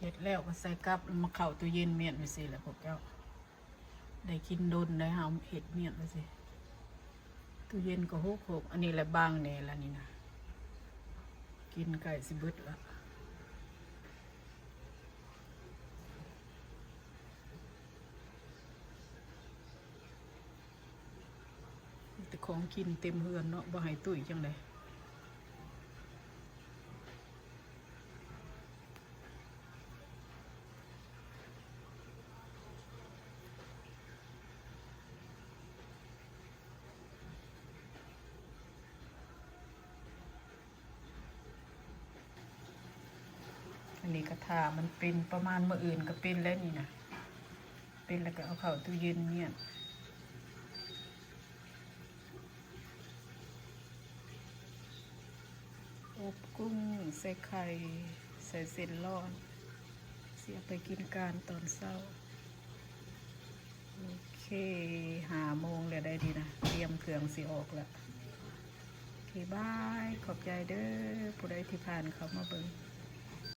เห็ดแล้วก็ใส่กับมาเข้าตู้เย็นเมียนไปสิแหละพวกเจ้าได้กินโดนได้หาเห็ดเมียนไปสิตู้เย็นก็โหกอันนี้แหละบางแน่ละนี่นะกินไก่สิบึดละแต่ของกินเต็มเฮือนเนาะบ่ให้ตุ้ยจังเลยอันนี้กระทามันเป็นประมาณมื้ออื่นก็เป็นแล้วนี่นะเป็นแล้วก็เอาเข้าตู้เย็นเนี่ยอบกุ้งใส่ไข่ใส่เส้นร้อนเสียไปกินการตอนเช้าโอเค5 โมงเลยได้ดีนะเตรียมเครื่องสิออกแล้วโอเคบายขอบใจเด้อผู้ใดที่ผ่านเขามาเบิ่ง